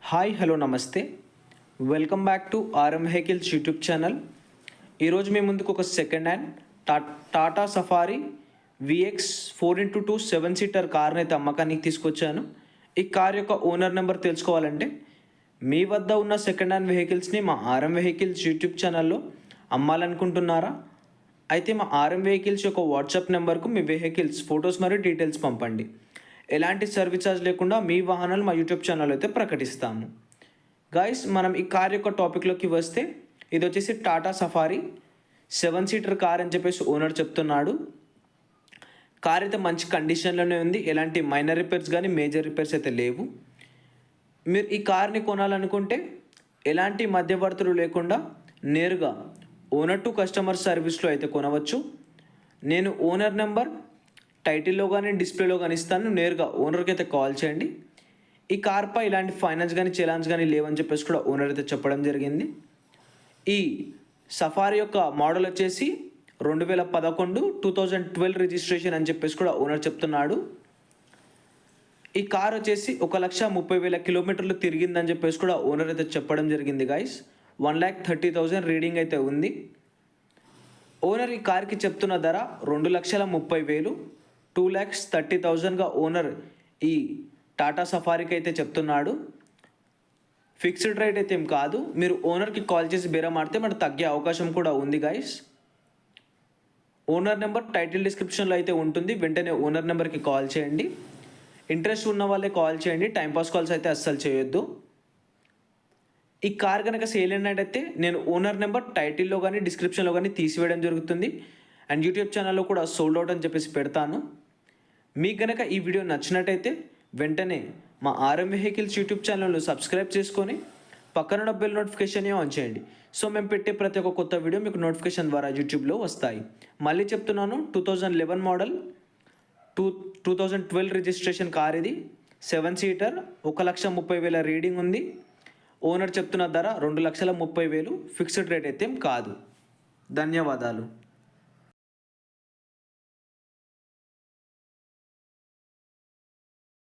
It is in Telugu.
హాయ్ హలో నమస్తే. Welcome back to RM vehicles YouTube channel. ఈరోజు మీ ముందుకు ఒక second hand Tata safari vx 4x2 7 seater కార్ని అయితే అమ్మకానికి తీసుకొచ్చాను. ఈ కార్ యొక్క ఓనర్ నెంబర్ తెలుసుకోవాలంటే మీ వద్ద ఉన్న సెకండ్ హ్యాండ్ వెహికల్స్ని మా ఆర్ఎం వెహికల్స్ యూట్యూబ్ ఛానల్లో అమ్మాలనుకుంటున్నారా? అయితే మా ఆర్ఎం వెహికల్స్ యొక్క వాట్సాప్ నెంబర్కు మీ వెహికల్స్ ఫొటోస్ మరియు డీటెయిల్స్ పంపండి. ఎలాంటి సర్వీస్ ఛార్జ్ లేకుండా మీ వాహనాలు మా యూట్యూబ్ ఛానల్ అయితే ప్రకటిస్తాము. గైస్, మనం ఈ కార్ యొక్క టాపిక్లోకి వస్తే ఇది వచ్చేసి టాటా సఫారీ 7 సీటర్ కార్ అని చెప్పేసి ఓనర్ చెప్తున్నాడు. కార్ అయితే మంచి కండిషన్లోనే ఉంది. ఎలాంటి మైనర్ రిపేర్స్ కానీ మేజర్ రిపేర్స్ అయితే లేవు. మీరు ఈ కార్ని కొనాలనుకుంటే ఎలాంటి మధ్యవర్తులు లేకుండా నేరుగా ఓనర్ టు కస్టమర్ సర్వీస్లో అయితే కొనవచ్చు. నేను ఓనర్ నెంబర్ టైటిల్లో కానీ డిస్ప్లేలో కానీ ఇస్తాను. నేరుగా ఓనర్కి అయితే కాల్ చేయండి. ఈ కార్పై ఇలాంటి ఫైనాన్స్ కానీ చలాన్స్ కానీ లేవని చెప్పేసి కూడా ఓనర్ అయితే చెప్పడం జరిగింది. ఈ సఫారీ యొక్క మోడల్ వచ్చేసి 2011 2012 రిజిస్ట్రేషన్ అని చెప్పేసి కూడా ఓనర్ చెప్తున్నాడు. ఈ కార్ వచ్చేసి 1,30,000 కిలోమీటర్లు తిరిగిందని చెప్పేసి కూడా ఓనర్ అయితే చెప్పడం జరిగింది. గైస్, 1,30,000 రీడింగ్ అయితే ఉంది. ఓనర్ ఈ కార్కి చెప్తున్న ధర 2,30,000 2,30,000గా ఓనర్ ఈ టాటా సఫారీకి అయితే చెప్తున్నాడు. ఫిక్స్డ్ రేట్ అయితే ఏం కాదు. మీరు ఓనర్కి కాల్ చేసి బేరం ఆడితే మనకు తగ్గే అవకాశం కూడా ఉంది. గైస్, ఓనర్ నెంబర్ టైటిల్ డిస్క్రిప్షన్లో అయితే ఉంటుంది. వెంటనే ఓనర్ నెంబర్కి కాల్ చేయండి. ఇంట్రెస్ట్ ఉన్న వాళ్ళే కాల్ చేయండి. టైంపాస్ కాల్స్ అయితే అస్సలు చేయొద్దు. ఈ కార్ కనుక సేల్ అయినట్టయితే నేను ఓనర్ నెంబర్ టైటిల్లో కానీ డిస్క్రిప్షన్లో కానీ తీసివేయడం జరుగుతుంది. అండ్ యూట్యూబ్ ఛానల్లో కూడా సోల్డ్ అవుట్ అని చెప్పేసి పెడతాను. మీకు కనుక ఈ వీడియో నచ్చినట్టయితే వెంటనే మా ఆర్ఎం వెహికల్స్ యూట్యూబ్ ఛానల్ను సబ్స్క్రైబ్ చేసుకొని పక్కన బెల్ నోటిఫికేషన్ ఆన్ చేయండి. సో మేము పెట్టే ప్రతి ఒక్క కొత్త వీడియో మీకు నోటిఫికేషన్ ద్వారా యూట్యూబ్లో వస్తాయి. మళ్ళీ చెప్తున్నాను, 2011 మోడల్ 2012 రిజిస్ట్రేషన్ కార్ ఇది. 7 సీటర్, 1,30,000 రీడింగ్ ఉంది. ఓనర్ చెప్తున్న ధర 2,30,000. ఫిక్స్డ్ రేట్ అయితే కాదు. ధన్యవాదాలు.